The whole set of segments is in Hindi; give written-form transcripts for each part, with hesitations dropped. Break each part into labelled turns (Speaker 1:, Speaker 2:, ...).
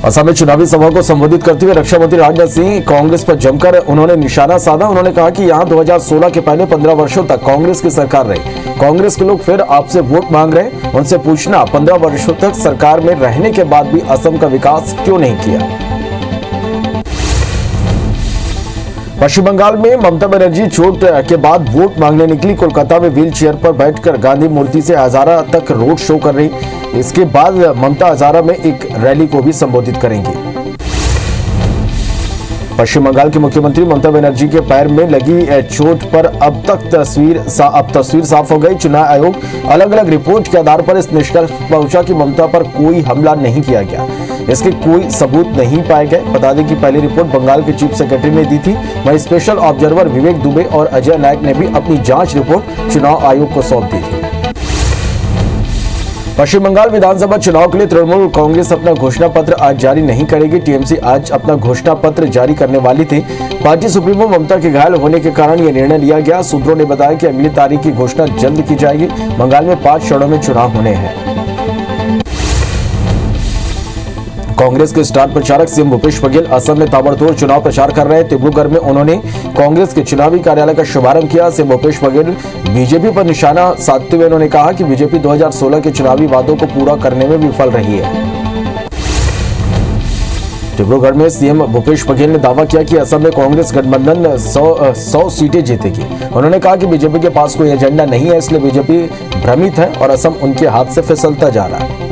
Speaker 1: असम में चुनावी सभा को संबोधित करते हुए रक्षा मंत्री राजनाथ सिंह कांग्रेस पर जमकर उन्होंने निशाना साधा। उन्होंने कहा कि यहां 2016 के पहले 15 वर्षों तक कांग्रेस की सरकार रही। कांग्रेस के लोग फिर आपसे वोट मांग रहे हैं। उनसे पूछना 15 वर्षों तक सरकार में रहने के बाद भी असम का विकास क्यों नहीं किया। पश्चिम बंगाल में ममता बनर्जी चोट के बाद वोट मांगने निकली। कोलकाता में व्हील चेयर पर बैठकर गांधी मूर्ति से हजारा तक रोड शो कर रही। इसके बाद ममता हजारा में एक रैली को भी संबोधित करेंगी। पश्चिम बंगाल की मुख्यमंत्री ममता बनर्जी के पैर में लगी चोट पर अब तस्वीर साफ हो गई। चुनाव आयोग अलग अलग रिपोर्ट के आधार पर इस निष्कर्ष पहुंचा कि ममता पर कोई हमला नहीं किया गया। इसके कोई सबूत नहीं पाए गए। बता दें कि पहली रिपोर्ट बंगाल के चीफ सेक्रेटरी ने दी थी। वहीं स्पेशल ऑब्जर्वर विवेक दुबे और अजय नायक ने भी अपनी जांच रिपोर्ट चुनाव आयोग को सौंप दी थी। पश्चिम बंगाल विधानसभा चुनाव के लिए तृणमूल कांग्रेस अपना घोषणा पत्र आज जारी नहीं करेगी। टीएमसी आज अपना घोषणा पत्र जारी करने वाली थी। पार्टी सुप्रीमो ममता के घायल होने के कारण यह निर्णय लिया गया। सूत्रों ने बताया कि अगली तारीख की घोषणा जल्द की जाएगी। बंगाल में 5 चरणों में चुनाव होने हैं। कांग्रेस के स्टार प्रचारक सीएम भूपेश बघेल असम में ताबड़तोड़ चुनाव प्रचार कर रहे हैं। डिब्रूगढ़ में उन्होंने कांग्रेस के चुनावी कार्यालय का शुभारंभ किया। सीएम भूपेश बघेल बीजेपी पर निशाना साधते हुए उन्होंने कहा कि बीजेपी 2016 के चुनावी वादों को पूरा करने में विफल रही है। डिब्रूगढ़ में सीएम भूपेश बघेल ने दावा किया कि असम में कांग्रेस गठबंधन 100 सीटें जीतेगी। उन्होंने कहा कि बीजेपी के पास कोई एजेंडा नहीं है, इसलिए बीजेपी भ्रमित है और असम उनके हाथ से फिसलता जा रहा है।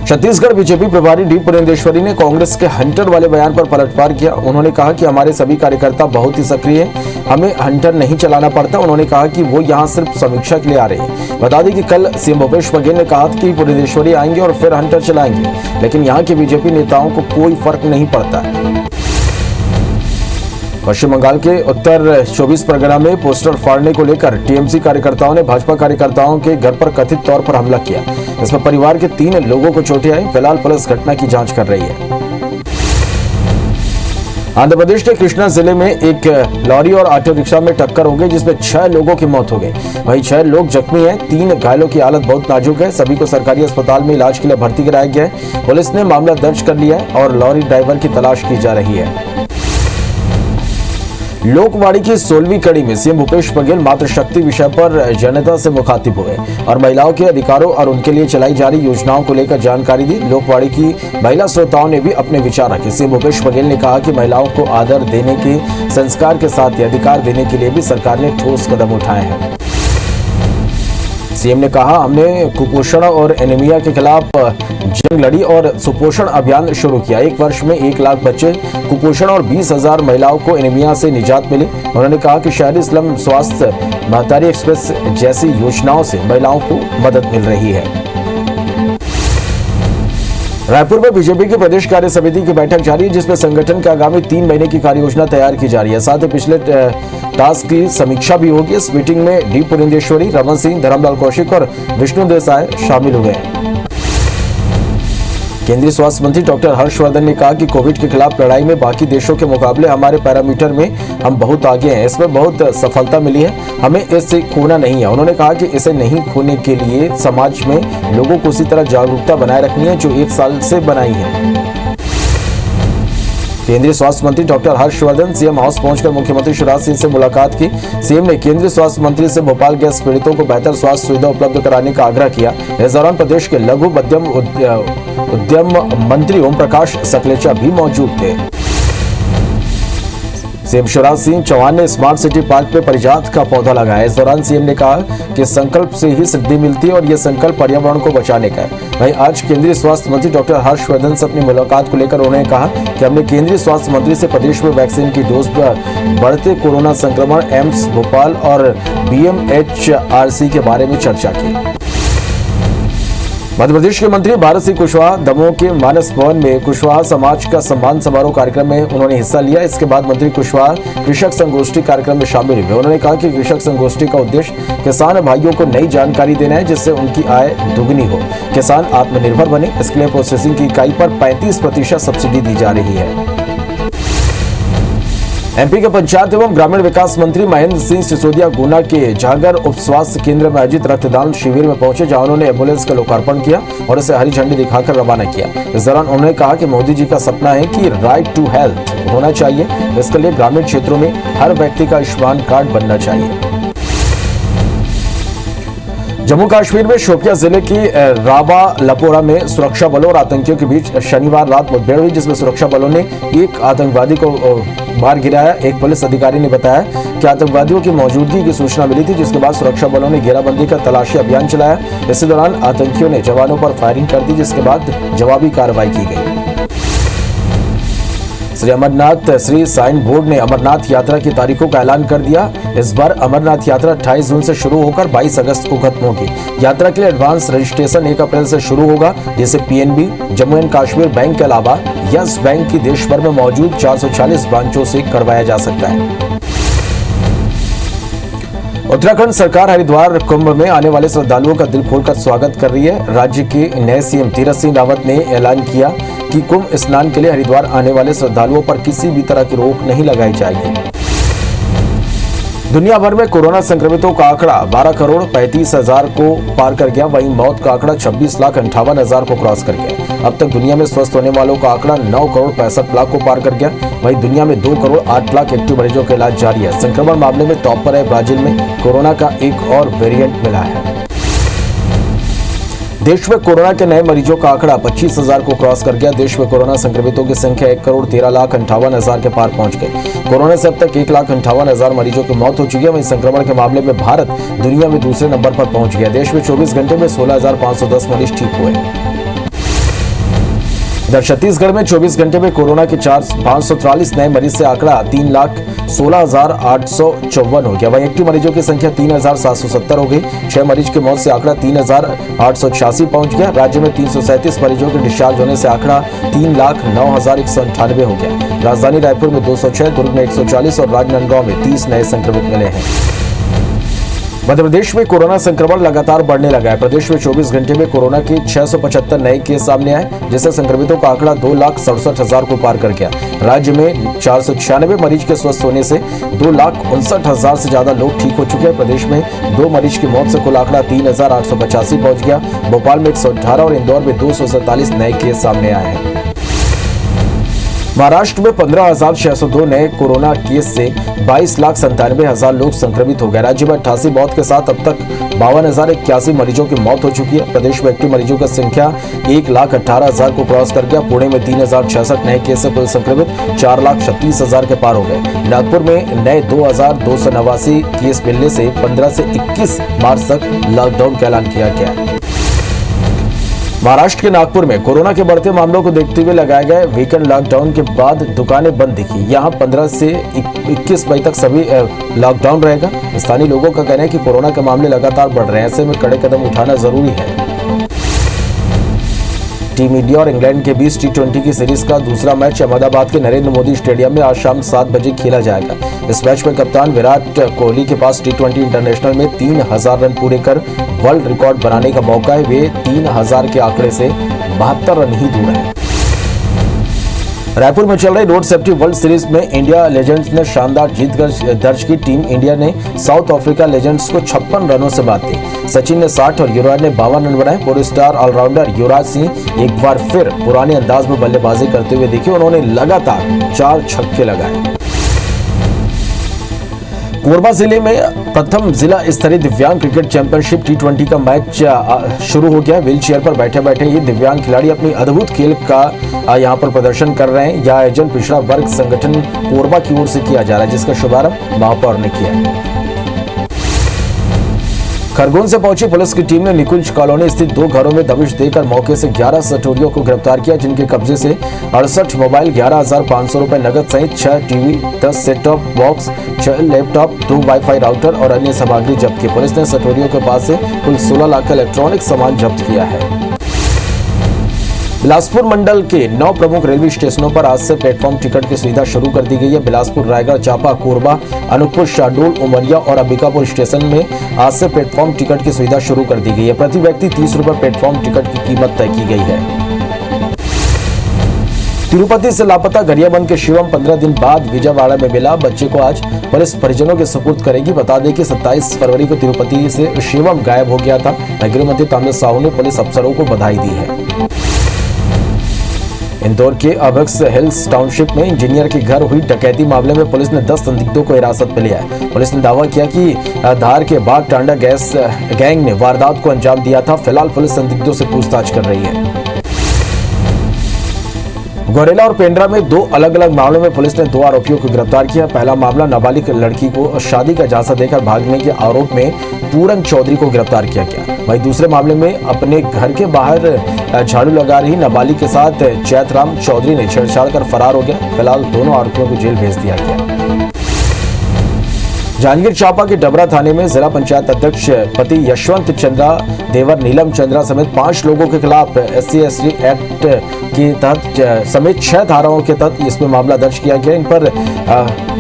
Speaker 1: छत्तीसगढ़ बीजेपी प्रभारी डी पुरंदेश्वरी ने कांग्रेस के हंटर वाले बयान पर पलटवार किया। उन्होंने कहा कि हमारे सभी कार्यकर्ता बहुत ही सक्रिय हैं, हमें हंटर नहीं चलाना पड़ता। उन्होंने कहा कि वो यहां सिर्फ समीक्षा के लिए आ रहे हैं। बता दें कि कल सीएम भूपेश बघेल ने कहा कि पुरंदेश्वरी आएंगे और फिर हंटर चलाएंगे, लेकिन यहां के बीजेपी नेताओं को कोई फर्क नहीं पड़ता है। पश्चिम बंगाल के उत्तर 24 परगना में पोस्टर फाड़ने को लेकर टीएमसी कार्यकर्ताओं ने भाजपा कार्यकर्ताओं के घर पर कथित तौर पर हमला किया। इसमें परिवार के 3 लोगों को चोटें आई। फिलहाल पुलिस घटना की जांच कर रही है। आंध्र प्रदेश के कृष्णा जिले में एक लॉरी और ऑटो रिक्शा में टक्कर हो गई, जिसमें 6 लोगों की मौत हो गई। वहीं 6 लोग जख्मी हैं। 3 घायलों की हालत बहुत नाजुक है। सभी को सरकारी अस्पताल में इलाज के लिए भर्ती कराया गया है। पुलिस ने मामला दर्ज कर लिया है और लॉरी ड्राइवर की तलाश की जा रही है। लोकवाणी की 16वीं कड़ी में सीएम भूपेश बघेल मातृशक्ति विषय पर जनता से मुखातिब हुए और महिलाओं के अधिकारों और उनके लिए चलाई जा रही योजनाओं को लेकर जानकारी दी। लोकवाणी की महिला श्रोताओं ने भी अपने विचार रखे। सीएम भूपेश बघेल ने कहा कि महिलाओं को आदर देने के संस्कार के साथ ही अधिकार देने के लिए भी सरकार ने ठोस कदम उठाए हैं। सीएम ने कहा, हमने कुपोषण और एनीमिया के खिलाफ जंग लड़ी और सुपोषण अभियान शुरू किया। 1 वर्ष में 1 लाख बच्चे कुपोषण और 20,000 महिलाओं को एनीमिया से निजात मिली। उन्होंने कहा कि शहरी स्लम स्वास्थ्य महतारी एक्सप्रेस जैसी योजनाओं से महिलाओं को मदद मिल रही है। रायपुर में बीजेपी की प्रदेश कार्य समिति की बैठक जारी है, जिसमें संगठन के आगामी 3 महीने की कार्य योजना तैयार की जा रही है। साथ ही पिछले टास्क की समीक्षा भी होगी। इस मीटिंग में डी पुरंदेश्वरी, रमन सिंह, धर्मलाल कौशिक और विष्णु देसाई शामिल हुए हैं। केंद्रीय स्वास्थ्य मंत्री डॉक्टर हर्षवर्धन ने कहा कि कोविड के खिलाफ लड़ाई में बाकी देशों के मुकाबले हमारे पैरामीटर में हम बहुत आगे हैं। इसमें बहुत सफलता मिली है, हमें इसे खोना नहीं है। उन्होंने कहा कि इसे नहीं खोने के लिए समाज में लोगों को उसी तरह जागरूकता बनाए रखनी है जो 1 साल से बनाई है। केंद्रीय स्वास्थ्य मंत्री डॉक्टर हर्षवर्धन सीएम हाउस पहुंचकर मुख्यमंत्री शिवराज सिंह से मुलाकात की। सीएम ने केंद्रीय स्वास्थ्य मंत्री से भोपाल गैस पीड़ितों को बेहतर स्वास्थ्य सुविधा उपलब्ध कराने का आग्रह किया। इस दौरान प्रदेश के लघु मध्यम उद्यम मंत्री ओम प्रकाश सकलेचा भी मौजूद थे। सीएम शिवराज सिंह चौहान ने स्मार्ट सिटी पार्क में परिजात का पौधा लगाया। इस दौरान सीएम ने कहा कि संकल्प से ही सिद्धि मिलती है और यह संकल्प पर्यावरण को बचाने का है। वहीं आज केंद्रीय स्वास्थ्य मंत्री डॉक्टर हर्षवर्धन से अपनी मुलाकात को लेकर उन्होंने कहा कि हमने केंद्रीय स्वास्थ्य मंत्री से प्रदेश में वैक्सीन की डोज पर बढ़ते कोरोना संक्रमण, एम्स भोपाल और BMHRC के बारे में चर्चा की। मध्य प्रदेश के मंत्री भारत सिंह कुशवाहा दमोह के मानस भवन में कुशवाहा समाज का सम्मान समारोह कार्यक्रम में उन्होंने हिस्सा लिया। इसके बाद मंत्री कुशवाहा कृषक संगोष्ठी कार्यक्रम में शामिल हुए। उन्होंने कहा कि कृषक संगोष्ठी का उद्देश्य किसान भाइयों को नई जानकारी देना है, जिससे उनकी आय दुगनी हो, किसान आत्मनिर्भर बने। इसके लिए प्रोसेसिंग की इकाई पर 35% सब्सिडी दी जा रही है। एमपी के पंचायत एवं ग्रामीण विकास मंत्री महेंद्र सिंह सिसोदिया गुना के जागर उप स्वास्थ्य केंद्र में आयोजित रक्तदान शिविर में पहुंचे, जहां उन्होंने एम्बुलेंस का लोकार्पण किया और इसे हरी झंडी दिखाकर रवाना किया। इस दौरान उन्होंने कहा कि मोदी जी का सपना है कि राइट टू हेल्थ होना चाहिए। इसके लिए ग्रामीण क्षेत्रों में हर व्यक्ति का आयुष्मान कार्ड बनना चाहिए। जम्मू कश्मीर में शोपियां जिले की राबा लपोरा में सुरक्षा बलों और आतंकियों के बीच शनिवार रात मुठभेड़ हुई, जिसमें सुरक्षा बलों ने एक आतंकवादी को मार गिराया। एक पुलिस अधिकारी ने बताया कि आतंकवादियों की मौजूदगी की सूचना मिली थी, जिसके बाद सुरक्षा बलों ने घेराबंदी का तलाशी अभियान चलाया। इसी दौरान आतंकियों ने जवानों पर फायरिंग कर दी, जिसके बाद जवाबी कार्रवाई की गई। श्री अमरनाथ श्री साइन बोर्ड ने अमरनाथ यात्रा की तारीखों का ऐलान कर दिया। इस बार अमरनाथ यात्रा 28 जून से शुरू होकर 22 अगस्त को खत्म होगी। यात्रा के लिए एडवांस रजिस्ट्रेशन 1 अप्रैल से शुरू होगा, जिसे PNB, Jammu and Kashmir bank के अलावा यस बैंक की देश भर में मौजूद 440 ब्रांचों से करवाया जा सकता है। उत्तराखंड सरकार हरिद्वार कुंभ में आने वाले श्रद्धालुओं का दिल खोलकर स्वागत कर रही है। राज्य के नए सीएम तीरथ सिंह रावत ने ऐलान किया कि कुंभ स्नान के लिए हरिद्वार आने वाले श्रद्धालुओं पर किसी भी तरह की रोक नहीं लगाई जाएगी। दुनिया भर में कोरोना संक्रमितों का आंकड़ा 12,35,00,000 को पार कर गया। वहीं मौत का आंकड़ा 26,58,000 को क्रॉस कर गया। अब तक दुनिया में स्वस्थ होने वालों का आंकड़ा 9,65,00,000 को पार कर गया। वहीं दुनिया में 2,08,00,000 एक्टिव मरीजों का इलाज जारी है। संक्रमण मामले में टॉप पर है ब्राजील में कोरोना का एक और वेरिएंट मिला है। देश में कोरोना के नए मरीजों का आंकड़ा 25,000 को क्रॉस कर गया। देश में कोरोना संक्रमितों की संख्या 1,13,58,000 के पार पहुंच गई। कोरोना से अब तक 1,58,000 मरीजों की मौत हो चुकी है। वहीं संक्रमण के मामले में भारत दुनिया में दूसरे नंबर पर पहुंच गया। देश में 24 घंटे में 16,510 मरीज ठीक हुए। इधर छत्तीसगढ़ में 24 घंटे में कोरोना के 543 नए मरीज से आंकड़ा 3,16,854 हो गया। वहीं एक्टिव मरीजों की संख्या 3,770 हो गई। 6 मरीज की मौत से आंकड़ा 3,886 पहुंच गया। राज्य में 337 मरीजों के डिस्चार्ज होने से आंकड़ा 3,09,198 हो गया। राजधानी रायपुर में 206, दुर्ग में 140 और राजनांदगांव में 30 नए संक्रमित मिले हैं। मध्य प्रदेश में कोरोना संक्रमण लगातार बढ़ने लगा है। प्रदेश में 24 घंटे में कोरोना के 675 नए केस सामने आए, जिससे संक्रमितों का आंकड़ा 2,67,000 को पार कर गया। राज्य में 496 मरीज के स्वस्थ होने से 2,59,000 से ज्यादा लोग ठीक हो चुके हैं। प्रदेश में 2 मरीज की मौत से कुल आंकड़ा 3,885 पहुंच गया। भोपाल में 118 और इंदौर में 247 नए केस सामने आए हैं। महाराष्ट्र में 15,602 नए कोरोना केस से 22,97,000 लोग संक्रमित हो गए। राज्य में 88 मौत के साथ अब तक 52,081 मरीजों की मौत हो चुकी है। प्रदेश में एक्टिव मरीजों की संख्या 1,18,000 को क्रॉस कर गया। पुणे में 3,066 नए केस से कुल संक्रमित 4,36,000 के पार हो गए। नागपुर में नए 2,289 केस मिलने से 15 से 21 मार्च तक लॉकडाउन का ऐलान किया गया। महाराष्ट्र के नागपुर में कोरोना के बढ़ते मामलों को देखते हुए लगाए गए वीकेंड लॉकडाउन के बाद दुकानें बंद दिखी। यहां 15 से 21 मई तक सभी लॉकडाउन रहेगा। स्थानीय लोगों का कहना है कि कोरोना के मामले लगातार बढ़ रहे हैं, ऐसे में कड़े कदम उठाना जरूरी है। टीम इंडिया और इंग्लैंड के बीच T20 की सीरीज का दूसरा मैच अहमदाबाद के नरेंद्र मोदी स्टेडियम में आज शाम 7 बजे खेला जाएगा। इस मैच में कप्तान विराट कोहली के पास T20 इंटरनेशनल में 3,000 रन पूरे कर वर्ल्ड रिकॉर्ड बनाने का मौका है। वे 3,000 के आंकड़े से 72 रन ही दूर हैं। रायपुर में चल रही रोड सेफ्टी वर्ल्ड सीरीज में इंडिया लेजेंड्स ने शानदार जीत दर्ज की। टीम इंडिया ने साउथ अफ्रीका लेजेंड्स को 56 रनों से मात दी। सचिन ने 60 और युवराज ने 52 रन बनाए। पूरे स्टार ऑलराउंडर युवराज सिंह एक बार फिर पुराने अंदाज में बल्लेबाजी करते हुए दिखे। उन्होंने लगातार 4 छक्के लगाए। कोरबा जिले में प्रथम जिला स्तरीय दिव्यांग क्रिकेट चैंपियनशिप T20 का मैच शुरू हो गया। व्हील चेयर पर बैठे बैठे ये दिव्यांग खिलाड़ी अपनी अद्भुत खेल का यहां पर प्रदर्शन कर रहे हैं। यह आयोजन पिछड़ा वर्ग संगठन कोरबा की ओर से किया जा रहा है, जिसका शुभारंभ महापौर ने किया। खरगोन से पहुंची पुलिस की टीम ने निकुंज कॉलोनी स्थित 2 घरों में दबिश देकर मौके से 11 सटोरियों को गिरफ्तार किया, जिनके कब्जे से 68 मोबाइल, 11,500 रुपए नगद सहित 6 TV, 10 set top box, 6 laptop, 2 wifi router और अन्य सामग्री जब्त की। पुलिस ने सटोरियों के पास से कुल 16 लाख का इलेक्ट्रॉनिक सामान जब्त किया है। बिलासपुर मंडल के 9 प्रमुख रेलवे स्टेशनों पर आज से प्लेटफॉर्म टिकट की सुविधा शुरू कर दी गई है। बिलासपुर, रायगढ़, चांपा, कोरबा, अनूपपुर, शाहडोल, उमरिया और अंबिकापुर स्टेशन में आज से प्लेटफॉर्म टिकट की सुविधा शुरू कर दी गई है। प्रति व्यक्ति 30 रुपए प्लेटफॉर्म टिकट की कीमत तय की गई है। तिरुपति से लापता गरियाबंद के शिवम 15 दिन बाद विजयवाड़ा में मिला। बच्चे को आज पुलिस परिजनों के सुपुर्द करेगी। बता दें कि 27 फरवरी को तिरुपति से शिवम गायब हो गया था। गृह मंत्री तामिल साहू ने पुलिस अफसरों को बधाई दी है। इंदौर के अबक्स हिल्स टाउनशिप में इंजीनियर के घर हुई डकैती मामले में पुलिस ने 10 संदिग्धों को हिरासत में लिया है। पुलिस ने दावा किया कि धार के बाग टांडा गैस गैंग ने वारदात को अंजाम दिया था। फिलहाल पुलिस संदिग्धों से पूछताछ कर रही है। गौरेला और पेंड्रा में 2 अलग अलग मामलों में पुलिस ने 2 आरोपियों को गिरफ्तार किया। पहला मामला नाबालिग लड़की को शादी का झांसा देकर भागने के आरोप में पूरन चौधरी को गिरफ्तार किया गया। वहीं दूसरे मामले में अपने घर के बाहर झाड़ू लगा रही नाबालिग के साथ चैतराम चौधरी ने छेड़छाड़ कर फरार हो गया। फिलहाल दोनों आरोपियों को जेल भेज दिया गया। जांजगीर चांपा के डबरा थाने में जिला पंचायत अध्यक्ष पति यशवंत चंद्रा, देवर नीलम चंद्रा समेत 5 लोगों के खिलाफ SC/ST एक्ट के तहत समेत 6 धाराओं के तहत इसमें मामला दर्ज किया गया। इन पर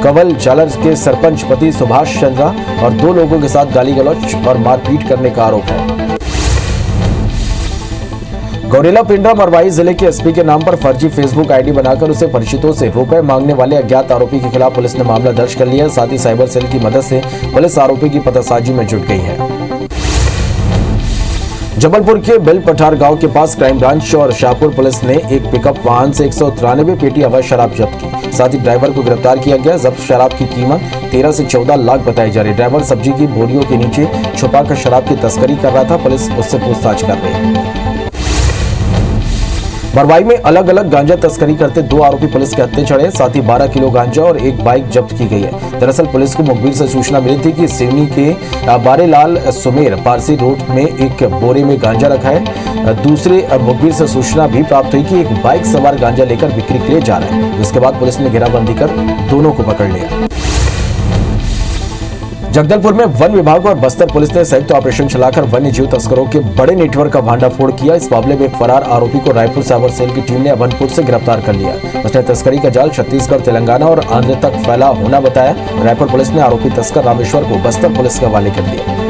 Speaker 1: कवल जालर के सरपंच पति सुभाष चंद्रा और 2 लोगों के साथ गाली गलौज और मारपीट करने का आरोप है। गौरेला पिंडरा मरवाही जिले के एसपी के नाम पर फर्जी फेसबुक आईडी बनाकर उसे परिचितों से रुपए मांगने वाले अज्ञात आरोपी के खिलाफ पुलिस ने मामला दर्ज कर लिया है। साथ ही साइबर सेल की मदद से पुलिस आरोपी की पतासाजी में जुट गई है। जबलपुर के बेल पठार गांव के पास क्राइम ब्रांच और शाहपुर पुलिस ने एक पिकअप वाहन से 193 पेटी अवैध शराब जब्त की। साथ ही ड्राइवर को गिरफ्तार किया गया। जब्त शराब की कीमत 13 से 14 लाख बताई जा रही। ड्राइवर सब्जी की बोरियों के नीचे छुपाकर शराब की तस्करी कर रहा था। पुलिस उससे पूछताछ कर रही है। मरवाई में अलग अलग गांजा तस्करी करते 2 आरोपी पुलिस के हत्थे चढ़े। साथ ही 12 किलो गांजा और एक बाइक जब्त की गई है। दरअसल पुलिस को मुखबिर से सूचना मिली थी कि सिवनी के बारेलाल सुमेर पारसी रोड में एक बोरे में गांजा रखा है। दूसरे मुखबिर से सूचना भी प्राप्त हुई कि एक बाइक सवार गांजा लेकर बिक्री के लिए जा रहा है। इसके बाद पुलिस ने घेराबंदी कर दोनों को पकड़ लिया। जगदलपुर में वन विभाग और बस्तर पुलिस ने संयुक्त ऑपरेशन चलाकर वन्य जीव तस्करों के बड़े नेटवर्क का भांडाफोड़ किया। इस मामले में एक फरार आरोपी को रायपुर साइबर सेल की टीम ने अभनपुर से गिरफ्तार कर लिया। उसने तस्करी का जाल छत्तीसगढ़, तेलंगाना और आंध्र तक फैला होना बताया। रायपुर पुलिस ने आरोपी तस्कर रामेश्वर को बस्तर पुलिस के हवाले कर दिया।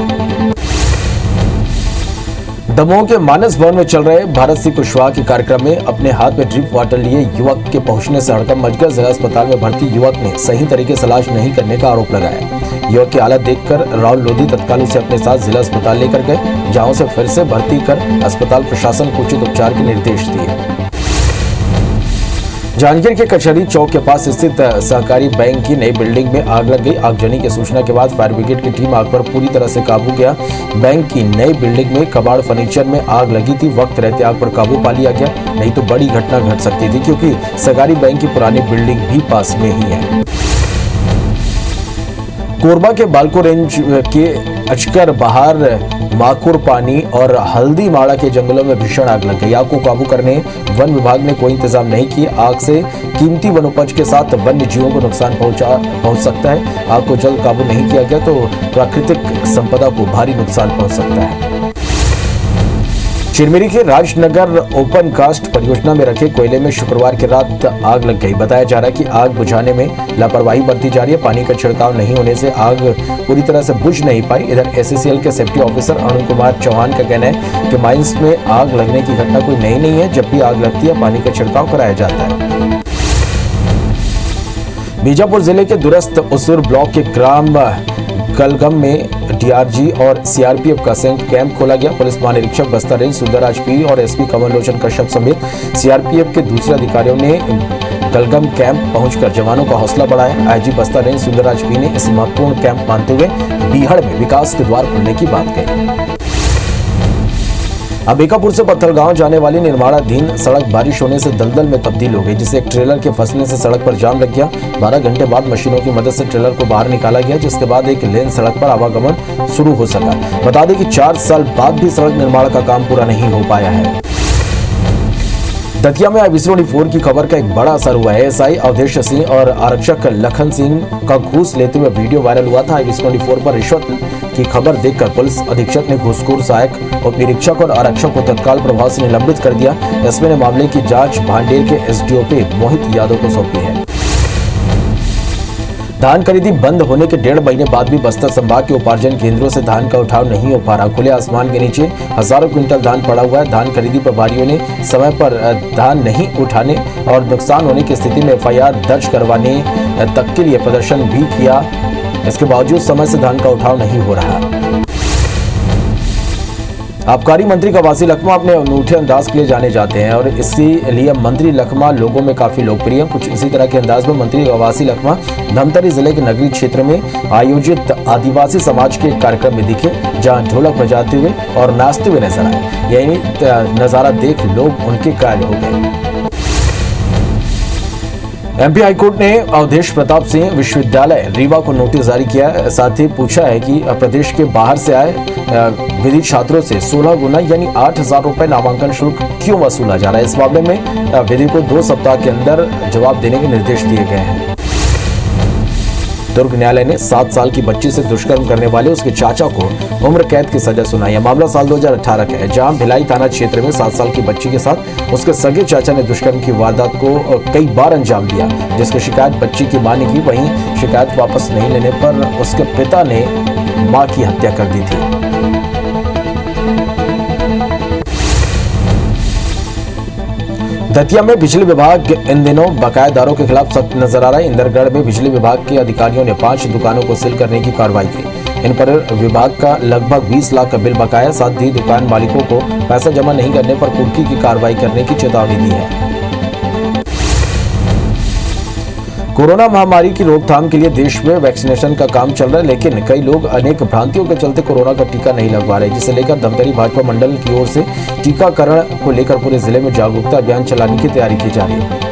Speaker 1: दमोह के मानस भवन में चल रहे भारत सिंह कुशवाहा के कार्यक्रम में अपने हाथ में ड्रिप वाटर लिए युवक के पहुंचने से हड़कंप मच गया। जिला अस्पताल में भर्ती युवक ने सही तरीके से इलाज नहीं करने का आरोप लगाया। युवक की हालत देखकर राहुल लोधी तत्काल उसे अपने साथ जिला अस्पताल लेकर गए, जहां उसे फिर से भर्ती कर अस्पताल प्रशासन को उचित उपचार के निर्देश दिए। जांजगीर के कचहरी चौक के पास स्थित सहकारी बैंक की नई बिल्डिंग में आग लग गई। आगजनी की सूचना के बाद फायर ब्रिगेड की टीम आग पर पूरी तरह से काबू किया। बैंक की नई बिल्डिंग में कबाड़ फर्नीचर में आग लगी थी। वक्त रहते आग पर काबू पा लिया गया, नहीं तो बड़ी घटना घट सकती थी, क्योंकि सहकारी बैंक की पुरानी बिल्डिंग भी पास में ही है। कोरबा के बालको रेंज के अचकर बहार, माकुर पानी और हल्दी माड़ा के जंगलों में भीषण आग लग गई। आग को काबू करने वन विभाग ने कोई इंतजाम नहीं किया। आग से कीमती वनोपज के साथ वन्य जीवों को नुकसान पहुंच सकता है। आग को जल्द काबू नहीं किया गया तो प्राकृतिक संपदा को भारी नुकसान पहुंच सकता है। चिरमिरी के राजनगर ओपन कास्ट परियोजना में रखे कोयले में शुक्रवार की रात आग लग गई। बताया जा रहा है कि आग बुझाने में लापरवाही बरती जा रही है। पानी का छिड़काव नहीं होने से आग पूरी तरह से बुझ नहीं पाई। इधर SCCL के सेफ्टी ऑफिसर अरुण कुमार चौहान का कहना है कि माइंस में आग लगने की घटना कोई नई नहीं है। जब भी आग लगती है पानी का छिड़काव कराया जाता है। बीजापुर जिले के दूरस्थ उसूर ब्लॉक के ग्राम कलगम में DRG और CRPF का संयुक्त कैंप खोला गया। पुलिस महानिरीक्षक बस्तर रेंज सुंदरराज P और SP कमल लोचन कश्यप समेत CRPF के दूसरे अधिकारियों ने कलगम कैंप पहुंचकर जवानों का हौसला बढ़ाया। IG Bastar range Sundarraj P ने इस महत्वपूर्ण कैंप मानते हुए बीहड़ में विकास के द्वार खुलने की बात कही। अंबिकापुर से पत्थलगांव जाने वाली निर्माणाधीन सड़क बारिश होने से दलदल में तब्दील हो गई, जिससे एक ट्रेलर के फंसने से सड़क पर जाम लग गया। 12 घंटे बाद मशीनों की मदद से ट्रेलर को बाहर निकाला गया, जिसके बाद एक लेन सड़क पर आवागमन शुरू हो सका। बता दें कि 4 साल बाद भी सड़क निर्माण का काम पूरा नहीं हो पाया है। दतिया में IBC24 की खबर का एक बड़ा असर हुआ है। SI अवधेश सिंह और आरक्षक लखन सिंह का घूस लेते हुए वीडियो वायरल हुआ था। IBC24 पर रिश्वत की खबर देखकर पुलिस अधीक्षक ने घूसखोर सहायक उप निरीक्षक और आरक्षक को तत्काल प्रभाव से निलंबित कर दिया। एसपी ने मामले की जांच भांडेर के SDO मोहित यादव को सौंपी है। धान खरीदी बंद होने के 1.5 महीने बाद भी बस्तर संभाग के उपार्जन केंद्रों से धान का उठाव नहीं हो पा रहा। खुले आसमान के नीचे हजारों क्विंटल धान पड़ा हुआ है। धान खरीदी प्रभारियों ने समय पर धान नहीं उठाने और नुकसान होने की स्थिति में FIR दर्ज करवाने तक के लिए प्रदर्शन भी किया। इसके बावजूद समय से धान का उठाव नहीं हो रहा। आबकारी मंत्री कवासी लखमा अपने अनूठे अंदाज के लिए जाने जाते हैं और इसीलिए मंत्री लखमा लोगों में काफी लोकप्रिय। कुछ इसी तरह के अंदाज में मंत्री कवासी लखमा धमतरी जिले के नगरी क्षेत्र में आयोजित आदिवासी समाज के एक कार्यक्रम में दिखे, जहां ढोलक बजाते हुए और नाचते हुए नजर आए। यही नजारा देख लोग उनके कायल हो गए। MP हाईकोर्ट ने अवधेश प्रताप सिंह विश्वविद्यालय रीवा को नोटिस जारी किया है। साथ ही पूछा है कि प्रदेश के बाहर से आए विधि छात्रों से 16 गुना यानी 8,000 रुपए नामांकन शुल्क क्यों वसूला जा रहा है। इस मामले में विधि को 2 सप्ताह के अंदर जवाब देने के निर्देश दिए गए हैं। दुर्ग न्यायालय ने 7 साल की बच्ची से दुष्कर्म करने वाले उसके चाचा को उम्र कैद की सजा सुनाई है। मामला साल 2018 का है, जहां भिलाई थाना क्षेत्र में 7 साल की बच्ची के साथ उसके सगे चाचा ने दुष्कर्म की वारदात को कई बार अंजाम दिया, जिसकी शिकायत बच्ची की मां ने की। वहीं शिकायत वापस नहीं लेने पर उसके पिता ने मां की हत्या कर दी थी। दतिया में बिजली विभाग इन दिनों बकायेदारों के खिलाफ सख्त नजर आ रहा है। इंदरगढ़ में बिजली विभाग के अधिकारियों ने 5 दुकानों को सील करने की कार्रवाई की। इन पर विभाग का लगभग 20 लाख का बिल बकाया। साथ ही दुकान मालिकों को पैसा जमा नहीं करने पर कुर्की की कार्रवाई करने की चेतावनी दी है। कोरोना महामारी की रोकथाम के लिए देश में वैक्सीनेशन का काम चल रहा है, लेकिन कई लोग अनेक भ्रांतियों के चलते कोरोना का टीका नहीं लगवा रहे, जिसे लेकर धमतरी भाजपा मंडल की ओर से टीकाकरण को लेकर पूरे जिले में जागरूकता अभियान चलाने की तैयारी की जा रही है।